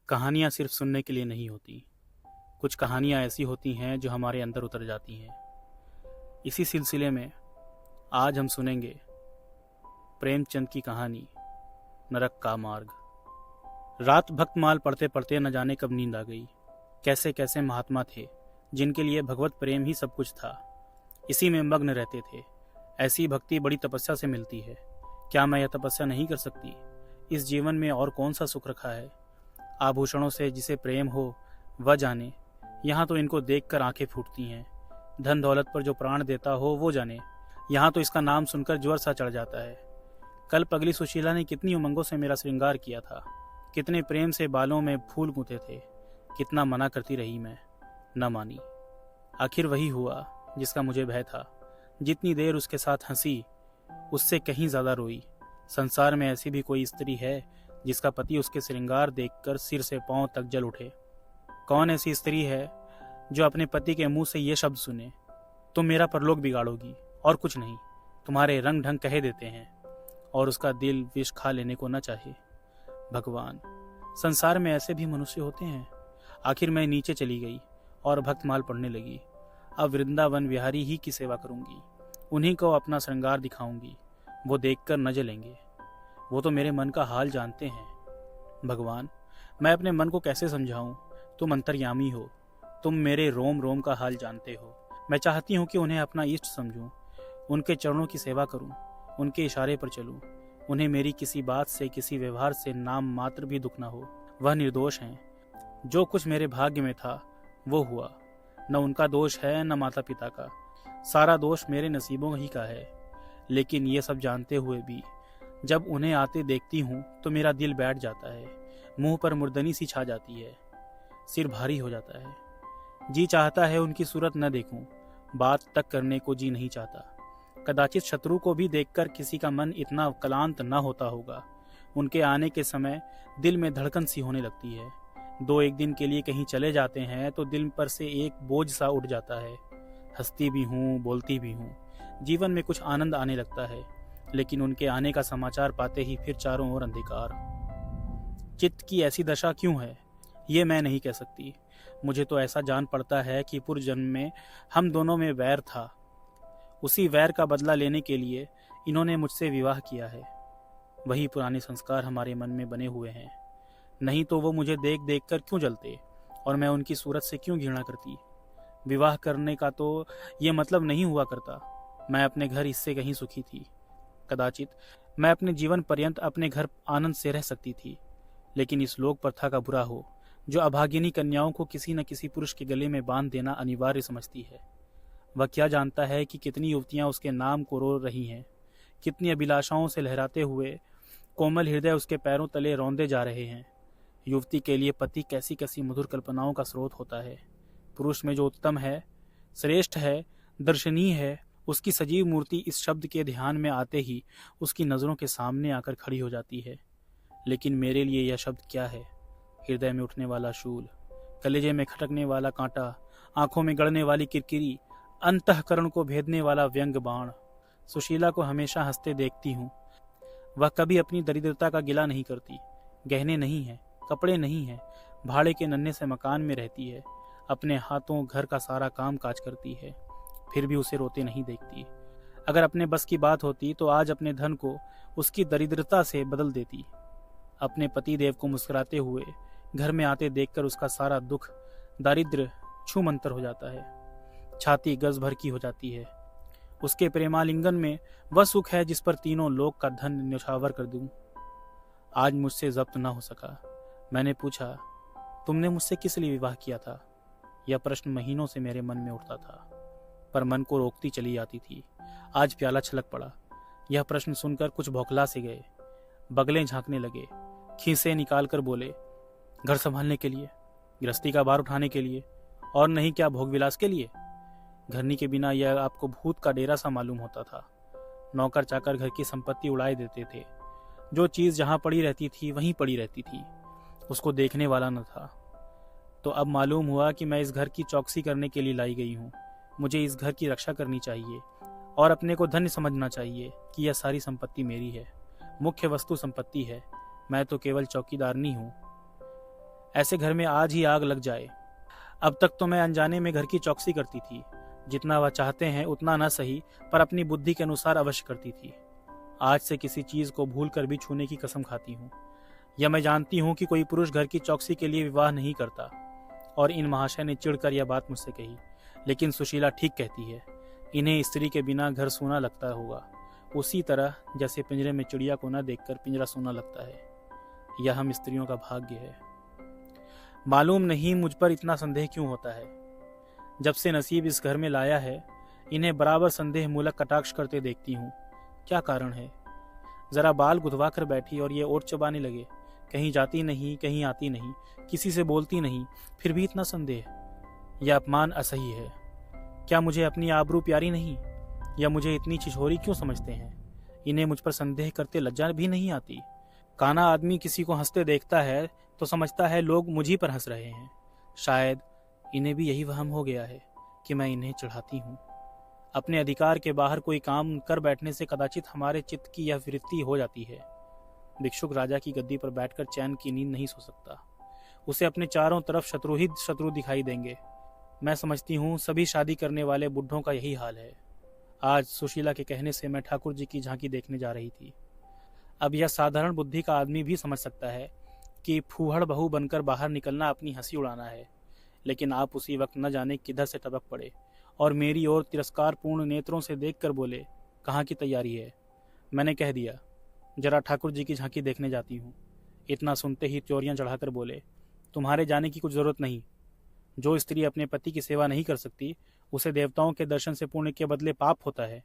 कहानियाँ सिर्फ सुनने के लिए नहीं होती। कुछ कहानियाँ ऐसी होती हैं जो हमारे अंदर उतर जाती हैं। इसी सिलसिले में आज हम सुनेंगे प्रेमचंद की कहानी नरक का मार्ग। रात भक्तमाल पढ़ते पढ़ते न जाने कब नींद आ गई। कैसे कैसे महात्मा थे जिनके लिए भगवत प्रेम ही सब कुछ था, इसी में मग्न रहते थे। ऐसी भक्ति बड़ी तपस्या से मिलती है। क्या मैं यह तपस्या नहीं कर सकती? इस जीवन में और कौन सा सुख रखा है? आभूषणों से जिसे प्रेम हो वह जाने, यहाँ तो इनको देखकर आंखें फूटती हैं। धन दौलत पर जो प्राण देता हो वो जाने, यहाँ तो इसका नाम सुनकर ज्वर सा चढ़ जाता है। कल पगली सुशीला ने कितनी उमंगों से मेरा श्रृंगार किया था, कितने प्रेम से बालों में फूल गूंथे थे। कितना मना करती रही मैं, न मानी। आखिर वही हुआ जिसका मुझे भय था। जितनी देर उसके साथ हंसी, उससे कहीं ज्यादा रोई। संसार में ऐसी भी कोई स्त्री है जिसका पति उसके श्रृंगार देखकर सिर से पांव तक जल उठे? कौन ऐसी स्त्री है जो अपने पति के मुंह से ये शब्द सुने, तुम मेरा परलोक बिगाड़ोगी और कुछ नहीं, तुम्हारे रंग ढंग कहे देते हैं, और उसका दिल विष खा लेने को न चाहे? भगवान, संसार में ऐसे भी मनुष्य होते हैं। आखिर मैं नीचे चली गई और भक्तमाल पढ़ने लगी। अब वृंदावन विहारी ही की सेवा करूंगी, उन्हीं को अपना श्रृंगार दिखाऊंगी। वो देखकर न जलेंगे, वो तो मेरे मन का हाल जानते हैं। भगवान, मैं अपने मन को कैसे समझाऊं? तुम अंतर्यामी हो, तुम मेरे रोम रोम का हाल जानते हो। मैं चाहती हूँ कि उन्हें अपना इष्ट समझूं, उनके चरणों की सेवा करूं, उनके इशारे पर चलूं। उन्हें मेरी किसी बात से, किसी व्यवहार से नाम मात्र भी दुख न हो। वह निर्दोष हैं। जो कुछ मेरे भाग्य में था वो हुआ। न उनका दोष है न माता पिता का, सारा दोष मेरे नसीबों ही का है। लेकिन ये सब जानते हुए भी जब उन्हें आते देखती हूँ तो मेरा दिल बैठ जाता है, मुंह पर मुर्दनी सी छा जाती है, सिर भारी हो जाता है। जी चाहता है उनकी सूरत न देखूं, बात तक करने को जी नहीं चाहता। कदाचित शत्रु को भी देखकर किसी का मन इतना क्लांत न होता होगा। उनके आने के समय दिल में धड़कन सी होने लगती है। दो एक दिन के लिए कहीं चले जाते हैं तो दिल पर से एक बोझ सा उठ जाता है। हंसती भी हूँ, बोलती भी हूँ, जीवन में कुछ आनंद आने लगता है। लेकिन उनके आने का समाचार पाते ही फिर चारों ओर अंधकार। चित्त की ऐसी दशा क्यों है ये मैं नहीं कह सकती। मुझे तो ऐसा जान पड़ता है कि पूर्व जन्म में हम दोनों में वैर था। उसी वैर का बदला लेने के लिए इन्होंने मुझसे विवाह किया है। वही पुराने संस्कार हमारे मन में बने हुए हैं। नहीं तो वो मुझे देख देख कर क्यों जलते और मैं उनकी सूरत से क्यों घृणा करती। विवाह करने का तो ये मतलब नहीं हुआ करता। मैं अपने घर इससे कहीं सुखी थी। कदाचित मैं अपने जीवन पर्यंत अपने घर आनंद से रह सकती थी। लेकिन इस लोक प्रथा का बुरा हो जो अभागिनी कन्याओं को किसी न किसी पुरुष के गले में बांध देना अनिवार्य समझती है। वह क्या जानता है कि कितनी युवतियां उसके नाम को रो रही हैं, कितनी अभिलाषाओं से लहराते हुए कोमल हृदय उसके पैरों तले रौंदे जा रहे हैं। युवती के लिए पति कैसी कैसी मधुर कल्पनाओं का स्रोत होता है। पुरुष में जो उत्तम है, श्रेष्ठ है, दर्शनीय है, उसकी सजीव मूर्ति इस शब्द के ध्यान में आते ही उसकी नजरों के सामने आकर खड़ी हो जाती है। लेकिन मेरे लिए यह शब्द क्या है? हृदय में उठने वाला शूल, कलेजे में खटकने वाला कांटा, आंखों में गड़ने वाली किरकिरी, अंतःकरण को भेदने वाला व्यंग बाण। सुशीला को हमेशा हंसते देखती हूँ। वह कभी अपनी दरिद्रता का गिला नहीं करती। गहने नहीं है, कपड़े नहीं है, भाड़े के नन्हे से मकान में रहती है। अपने हाथों घर का सारा काम काज करती है, फिर भी उसे रोते नहीं देखती। अगर अपने बस की बात होती तो आज अपने धन को उसकी दरिद्रता से बदल देती। अपने पति देव को मुस्कुराते हुए घर में आते देखकर उसका सारा दुख, दारिद्र्य छूमंतर हो जाता है। छाती गज भर की हो जाती है। उसके प्रेमालिंगन में वह सुख है जिस पर तीनों लोक का धन न्यौछावर कर दूं। आज मुझसे जब्त न हो सका। मैंने पूछा, तुमने मुझसे किस लिए विवाह किया था? यह प्रश्न महीनों से मेरे मन में उठता था, पर मन को रोकती चली जाती थी। आज प्याला छलक पड़ा। यह प्रश्न सुनकर कुछ बौखला से गए, बगलें झांकने लगे, खीसे निकाल कर बोले, घर संभालने के लिए, गृहस्थी का भार उठाने के लिए, और नहीं क्या भोग विलास के लिए? घरनी के बिना यह आपको भूत का डेरा सा मालूम होता था। नौकर चाकर घर की संपत्ति उड़ाए देते थे। जो चीज जहां पड़ी रहती थी वहीं पड़ी रहती थी, उसको देखने वाला न था। तो अब मालूम हुआ कि मैं इस घर की चौकसी करने के लिए लाई गई हूँ। मुझे इस घर की रक्षा करनी चाहिए और अपने को धन्य समझना चाहिए कि यह सारी संपत्ति मेरी है, मुख्य वस्तु संपत्ति है। मैं तो केवल चौकीदारनी हूँ। ऐसे घर में आज ही आग लग जाए। अब तक तो मैं अनजाने में घर की चौकसी करती थी, जितना वह चाहते हैं उतना न सही पर अपनी बुद्धि के अनुसार अवश्य करती थी। आज से किसी चीज को भूल कर भी छूने की कसम खाती हूँ। यह मैं जानती हूँ कि कोई पुरुष घर की चौकसी के लिए विवाह नहीं करता, और इन महाशय ने चिढ़कर यह बात मुझसे कही, लेकिन सुशीला ठीक कहती है। इन्हें स्त्री के बिना घर सूना लगता होगा, उसी तरह जैसे पिंजरे में चिड़िया को न देखकर पिंजरा सूना लगता है। यह हम स्त्रियों का भाग्य है। मालूम नहीं मुझ पर इतना संदेह क्यों होता है। जब से नसीब इस घर में लाया है, इन्हें बराबर संदेह मूलक कटाक्ष करते देखती हूँ। क्या कारण है? जरा बाल गुदवा कर बैठी और ये ओठ चबाने लगे। कहीं जाती नहीं, कहीं आती नहीं, किसी से बोलती नहीं, फिर भी इतना संदेह। यह अपमान असह्य है। क्या मुझे अपनी आबरू प्यारी नहीं, या मुझे इतनी छिछोरी क्यों समझते हैं? इन्हें मुझ पर संदेह करते लज्जा भी नहीं आती। काना आदमी किसी को हंसते देखता है तो समझता है लोग मुझी पर हंस रहे हैं। शायद इन्हें भी यही वहम हो गया है कि मैं इन्हें चढ़ाती हूँ। अपने अधिकार के बाहर कोई काम कर बैठने से कदाचित हमारे चित्त की यह वृत्ति हो जाती है। भिक्षुक राजा की गद्दी पर बैठकर चैन की नींद नहीं सो सकता। उसे अपने चारों तरफ शत्रु ही शत्रु दिखाई देंगे। मैं समझती हूँ सभी शादी करने वाले बुढ़ों का यही हाल है। आज सुशीला के कहने से मैं ठाकुर जी की झांकी देखने जा रही थी। अब यह साधारण बुद्धि का आदमी भी समझ सकता है कि फूहड़ बहू बनकर बाहर निकलना अपनी हंसी उड़ाना है, लेकिन आप उसी वक्त न जाने किधर से टपक पड़े और मेरी ओर तिरस्कारपूर्ण नेत्रों से देखकर बोले, कहाँ की तैयारी है? मैंने कह दिया, जरा ठाकुर जी की झांकी देखने जाती हूँ। इतना सुनते ही त्योरियां चढ़ाकर बोले, तुम्हारे जाने की कुछ जरूरत नहीं। जो स्त्री अपने पति की सेवा नहीं कर सकती, उसे देवताओं के दर्शन से पुण्य के बदले पाप होता है।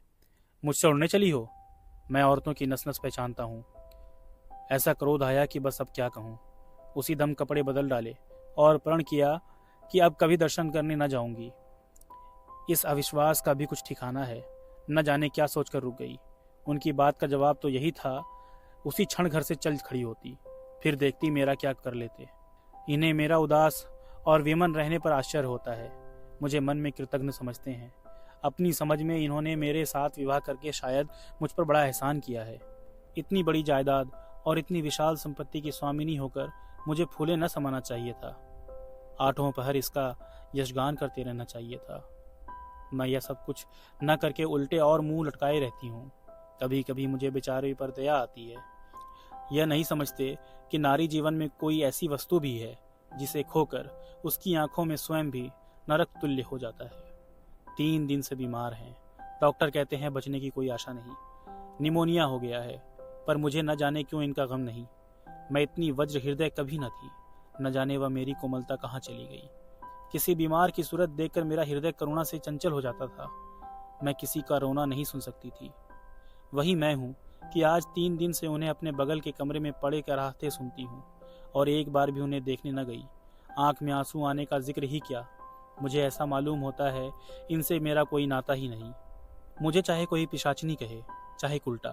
मुझसे उड़ने चली हो? मैं औरतों की नस नस पहचानता हूँ। ऐसा क्रोध आया कि बस अब क्या कहूँ। उसी दम कपड़े बदल डाले और प्रण किया कि अब कभी दर्शन करने न जाऊंगी। इस अविश्वास का भी कुछ ठिकाना है। न जाने क्या सोचकर रुक गई। उनकी बात का जवाब तो यही था, उसी क्षण घर से चल खड़ी होती, फिर देखती मेरा क्या कर लेते। इन्हें मेरा उदास और विमन रहने पर आश्चर्य होता है। मुझे मन में कृतज्ञ समझते हैं। अपनी समझ में इन्होंने मेरे साथ विवाह करके शायद मुझ पर बड़ा एहसान किया है। इतनी बड़ी जायदाद और इतनी विशाल संपत्ति की स्वामिनी होकर मुझे फूले न समाना चाहिए था। आठों पहर इसका यशगान करते रहना चाहिए था। मैं यह सब कुछ न करके उल्टे और मुंह लटकाए रहती हूँ। कभी कभी मुझे बेचारे पर दया आती है। यह नहीं समझते कि नारी जीवन में कोई ऐसी वस्तु भी है जिसे खोकर उसकी आंखों में स्वयं भी नरक तुल्य हो जाता है। 3 दिन से बीमार हैं। डॉक्टर कहते हैं बचने की कोई आशा नहीं। निमोनिया हो गया है, पर मुझे न जाने क्यों इनका गम नहीं। मैं इतनी वज्र हृदय कभी न थी। न जाने वह मेरी कोमलता कहाँ चली गई। किसी बीमार की सूरत देखकर मेरा हृदय करुणा से चंचल हो जाता था। मैं किसी का रोना नहीं सुन सकती थी। वही मैं हूँ कि आज 3 दिन से उन्हें अपने बगल के कमरे में पड़े कराहते सुनती हूँ, और एक बार भी उन्हें देखने न गई। आंख में आंसू आने का जिक्र ही क्या। मुझे ऐसा मालूम होता है इनसे मेरा कोई नाता ही नहीं। मुझे चाहे कोई पिशाचिनी कहे, चाहे उल्टा,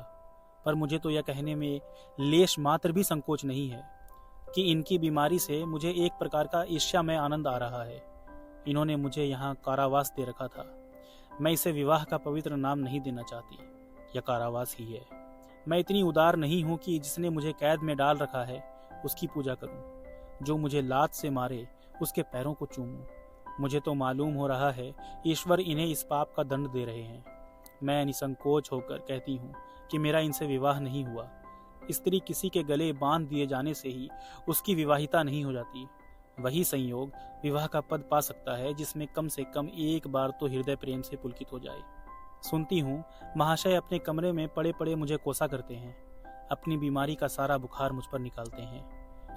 पर मुझे तो यह कहने में लेश मात्र भी संकोच नहीं है कि इनकी बीमारी से मुझे एक प्रकार का ईर्ष्यामय आनंद आ रहा है। इन्होंने मुझे यहाँ कारावास दे रखा था। मैं इसे विवाह का पवित्र नाम नहीं देना चाहती। यह कारावास ही है। मैं इतनी उदार नहीं हूँ कि जिसने मुझे कैद में डाल रखा है उसकी पूजा करूँ। जो मुझे लात से मारे उसके पैरों को चूमूं। मुझे तो मालूम हो रहा है ईश्वर इन्हें इस पाप का दंड दे रहे हैं। मैं निसंकोच होकर कहती हूँ कि मेरा इनसे विवाह नहीं हुआ। स्त्री किसी के गले बांध दिए जाने से ही उसकी विवाहिता नहीं हो जाती। वही संयोग विवाह का पद पा सकता है जिसमें कम से कम एक बार तो हृदय प्रेम से पुलकित हो जाए। सुनती हूँ महाशय अपने कमरे में पड़े पड़े मुझे कोसा करते हैं। अपनी बीमारी का सारा बुखार मुझ पर निकालते हैं,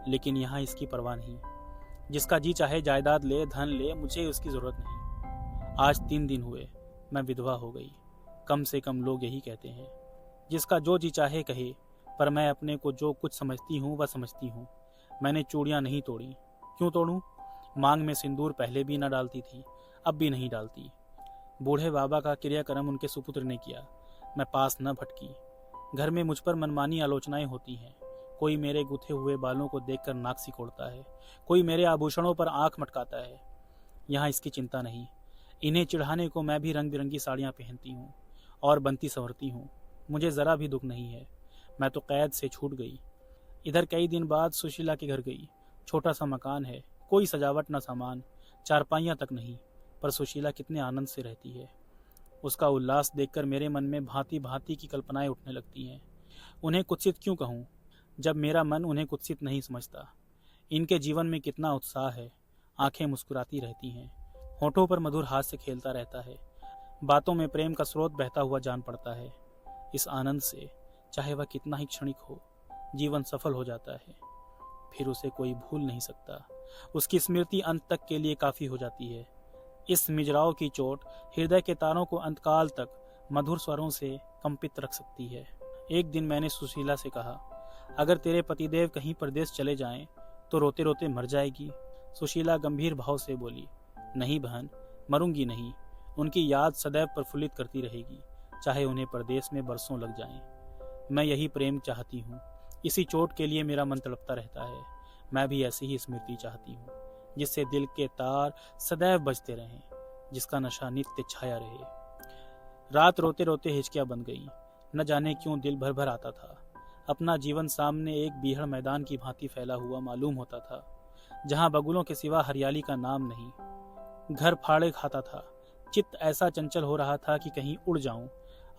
लेकिन यहाँ इसकी परवाह नहीं। जिसका जी चाहे जायदाद ले, धन ले, मुझे उसकी जरूरत नहीं। आज 3 दिन हुए मैं विधवा हो गई। कम से कम लोग यही कहते हैं। जिसका जो जी चाहे कहे, पर मैं अपने को जो कुछ समझती हूँ वह समझती हूँ। मैंने चूड़ियाँ नहीं तोड़ी। क्यों तोड़ूं? मांग में सिंदूर पहले भी न डालती थी, अब भी नहीं डालती। बूढ़े बाबा का क्रियाक्रम उनके सुपुत्र ने किया। मैं पास न भटकी। घर में मुझ पर मनमानी आलोचनाएं होती हैं। कोई मेरे गुथे हुए बालों को देखकर नाक सिकोड़ता है, कोई मेरे आभूषणों पर आंख मटकाता है। यहाँ इसकी चिंता नहीं। इन्हें चिढ़ाने को मैं भी रंग बिरंगी साड़ियाँ पहनती हूँ और बनती संवरती हूँ। मुझे जरा भी दुख नहीं है। मैं तो कैद से छूट गई। इधर कई दिन बाद सुशीला के घर गई छोटा सा मकान है, कोई सजावट न सामान, चारपाइयाँ तक नहीं, पर सुशीला कितने आनंद से रहती है। उसका उल्लास देखकर मेरे मन में भांति भांति की कल्पनाएं उठने लगती हैं। उन्हें कुत्सित क्यों कहूँ, जब मेरा मन उन्हें कुत्सित नहीं समझता। इनके जीवन में कितना उत्साह है, आंखें मुस्कुराती रहती हैं, होठों पर मधुर हास्य खेलता रहता है, बातों में प्रेम का स्रोत बहता हुआ जान पड़ता है। इस आनंद से, चाहे वह कितना ही क्षणिक हो, जीवन सफल हो जाता है। फिर उसे कोई भूल नहीं सकता। उसकी स्मृति अंत तक के लिए काफी हो जाती है। इस मिजराव की चोट हृदय के तारों को अंतकाल तक मधुर स्वरों से कंपित रख सकती है। एक दिन मैंने सुशीला से कहा, अगर तेरे पतिदेव कहीं परदेश चले जाएं तो रोते रोते मर जाएगी। सुशीला गंभीर भाव से बोली, नहीं बहन, मरूंगी नहीं। उनकी याद सदैव प्रफुल्लित करती रहेगी, चाहे उन्हें परदेश में बरसों लग जाएं। मैं यही प्रेम चाहती हूँ। इसी चोट के लिए मेरा मन तड़पता रहता है। मैं भी ऐसी ही स्मृति चाहती हूँ, जिससे दिल के तार सदैव बजते रहें, जिसका नशा नित्य छाया रहे। रात रोते रोते हिचकियां बन गई। न जाने क्यों दिल भर भर आता था। अपना जीवन सामने एक बीहड़ मैदान की भांति फैला हुआ मालूम होता था, जहां बगुलों के सिवा हरियाली का नाम नहीं। घर फाड़े खाता था। चित्त ऐसा चंचल हो रहा था कि कहीं उड़ जाऊं।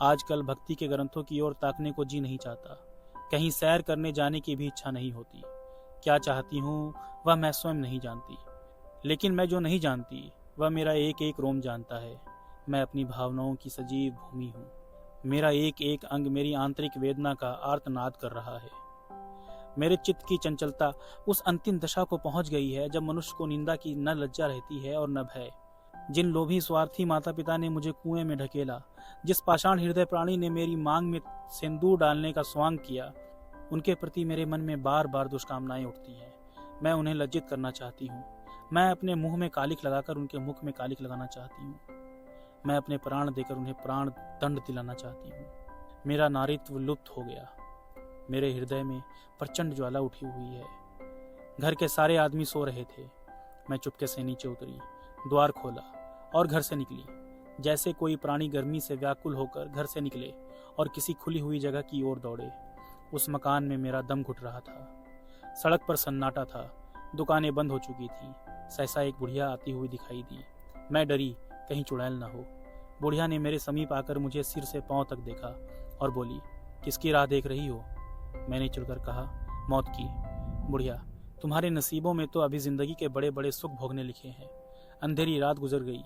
आजकल भक्ति के ग्रंथों की ओर ताकने को जी नहीं चाहता। कहीं सैर करने जाने की भी इच्छा नहीं होती। क्या चाहती हूँ वह मैं स्वयं नहीं जानती, लेकिन मैं जो नहीं जानती वह मेरा एक एक रोम जानता है। मैं अपनी भावनाओं की सजीव भूमि हूँ। मेरा एक एक अंग मेरी आंतरिक वेदना का आर्तनाद कर रहा है। मेरे चित्त की चंचलता उस अंतिम दशा को पहुंच गई है जब मनुष्य को निंदा की न लज्जा रहती है और न भय। जिन लोभी स्वार्थी माता पिता ने मुझे कुएं में ढकेला, जिस पाषाण हृदय प्राणी ने मेरी मांग में सिंदूर डालने का स्वांग किया, उनके प्रति मेरे मन में बार बार दुष्कामनाएं उठती हैं। मैं उन्हें लज्जित करना चाहती हूँ। मैं अपने मुंह में कालिक लगाकर उनके मुख में कालिक लगाना चाहती हूँ। मैं अपने प्राण देकर उन्हें प्राण दंड दिलाना चाहती हूँ। मेरा नारीत्व लुप्त हो गया। मेरे हृदय में प्रचंड ज्वाला उठी हुई है। घर के सारे आदमी सो रहे थे। मैं चुपके से नीचे उतरी, द्वार खोला और घर से निकली। जैसे कोई प्राणी गर्मी से व्याकुल होकर घर से निकले और किसी खुली हुई जगह की ओर दौड़े। उस मकान में मेरा दम घुट रहा था। सड़क पर सन्नाटा था। दुकानें बंद हो चुकी थी। सहसा एक बुढ़िया आती हुई दिखाई दी। मैं डरी, कहीं चुड़ैल न हो। बुढ़िया ने मेरे समीप आकर मुझे सिर से पांव तक देखा और बोली, किसकी राह देख रही हो? मैंने चिढ़कर कहा, मौत की। बुढ़िया, तुम्हारे नसीबों में तो अभी जिंदगी के बड़े बड़े सुख भोगने लिखे हैं। अंधेरी रात गुजर गई,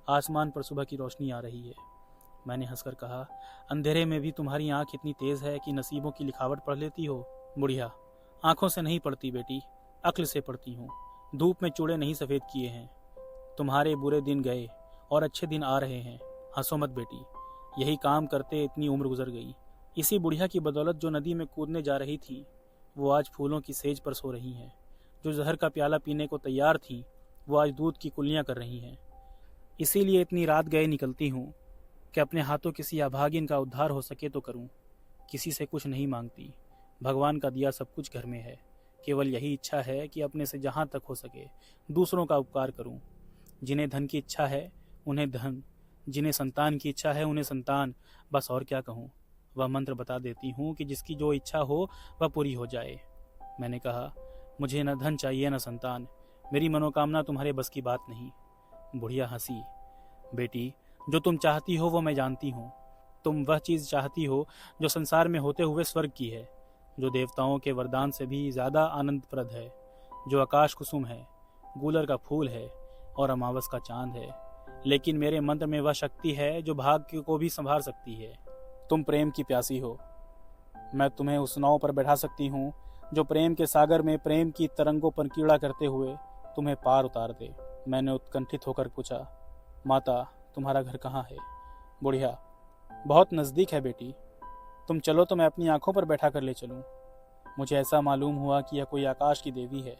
आसमान पर सुबह की रोशनी आ रही है। मैंने हंसकर कहा, अंधेरे में भी तुम्हारी आंख इतनी तेज है कि नसीबों की लिखावट पढ़ लेती हो। बुढ़िया, आंखों से नहीं पढ़ती बेटी, अक्ल से पढ़ती हूँ। धूप में चूड़े नहीं सफेद किए हैं। तुम्हारे बुरे दिन गए और अच्छे दिन आ रहे हैं। हंसो मत बेटी, यही काम करते इतनी उम्र गुजर गई। इसी बुढ़िया की बदौलत जो नदी में कूदने जा रही थी, वो आज फूलों की सेज पर सो रही हैं। जो जहर का प्याला पीने को तैयार थी, वो आज दूध की कुल्लियां कर रही हैं। इसीलिए इतनी रात गए निकलती हूँ कि अपने हाथों किसी अभागिन का उद्धार हो सके तो करूँ। किसी से कुछ नहीं मांगती। भगवान का दिया सब कुछ घर में है। केवल यही इच्छा है कि अपने से जहाँ तक हो सके दूसरों का उपकार करूँ। जिन्हें धन की इच्छा है उन्हें धन, जिन्हें संतान की इच्छा है उन्हें संतान। बस और क्या कहूँ। वह मंत्र बता देती हूँ कि जिसकी जो इच्छा हो वह पूरी हो जाए। मैंने कहा, मुझे न धन चाहिए न संतान। मेरी मनोकामना तुम्हारे बस की बात नहीं। बुढ़िया हंसी। बेटी, जो तुम चाहती हो वो मैं जानती हूँ। तुम वह चीज चाहती हो जो संसार में होते हुए स्वर्ग की है, जो देवताओं के वरदान से भी ज्यादा आनंदप्रद है, जो आकाश कुसुम है, गूलर का फूल है और अमावस का चांद है। लेकिन मेरे मंत्र में वह शक्ति है जो भाग्य को भी संभाल सकती है। तुम प्रेम की प्यासी हो। मैं तुम्हें उस नाव पर बैठा सकती हूँ जो प्रेम के सागर में प्रेम की तरंगों पर कीड़ा करते हुए तुम्हें पार उतार दे। मैंने उत्कंठित होकर पूछा, माता, तुम्हारा घर कहाँ है? बुढ़िया, बहुत नज़दीक है बेटी। तुम चलो तो मैं अपनी आंखों पर बैठा कर ले चलूं। मुझे ऐसा मालूम हुआ कि यह कोई आकाश की देवी है।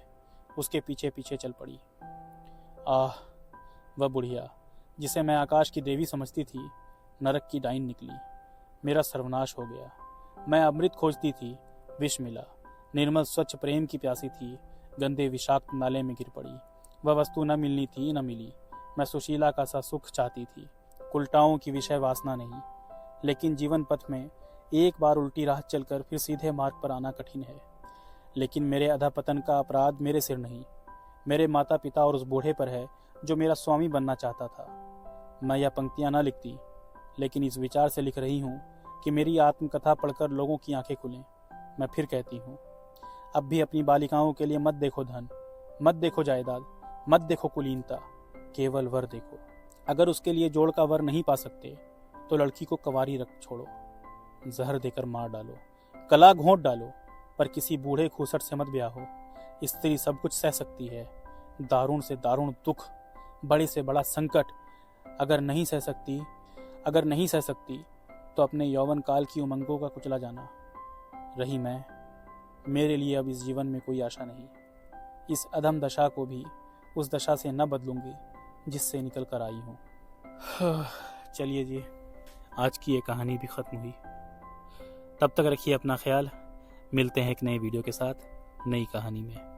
उसके पीछे पीछे चल पड़ी। आह, वह बुढ़िया जिसे मैं आकाश की देवी समझती थी, नरक की डाइन निकली। मेरा सर्वनाश हो गया। मैं अमृत खोजती थी, विष मिला। निर्मल स्वच्छ प्रेम की प्यासी थी, गंदे विषाक्त नाले में गिर पड़ी। वह वस्तु न मिलनी थी, न मिली। मैं सुशीला का सा सुख चाहती थी, उल्टाओं की विषय वासना नहीं। लेकिन जीवन पथ में एक बार उल्टी राह चलकर फिर सीधे मार्ग पर आना कठिन है। लेकिन मेरे अधःपतन का अपराध मेरे सिर नहीं, मेरे माता पिता और उस बूढ़े पर है जो मेरा स्वामी बनना चाहता था। मैं यह पंक्तियाँ न लिखती, लेकिन इस विचार से लिख रही हूँ कि मेरी आत्मकथा पढ़कर लोगों की आंखें खुलें। मैं फिर कहती हूँ, अब भी अपनी बालिकाओं के लिए मत देखो धन, मत देखो जायदाद, मत देखो कुलीनता, केवल वर देखो। अगर उसके लिए जोड़ का वर नहीं पा सकते तो लड़की को कंवारी रख छोड़ो, जहर देकर मार डालो, कला घोंट डालो, पर किसी बूढ़े खूसट से मत ब्याहो। स्त्री सब कुछ सह सकती है, दारुण से दारुण दुख, बड़े से बड़ा संकट। अगर नहीं सह सकती तो अपने यौवन काल की उमंगों का कुचला जाना। रही मैं, मेरे लिए अब इस जीवन में कोई आशा नहीं। इस अधम दशा को भी उस दशा से न बदलूंगी जिससे निकल कर आई हूँ। चलिए जी, आज की ये कहानी भी ख़त्म हुई। तब तक रखिए अपना ख्याल। मिलते हैं एक नए वीडियो के साथ, नई कहानी में।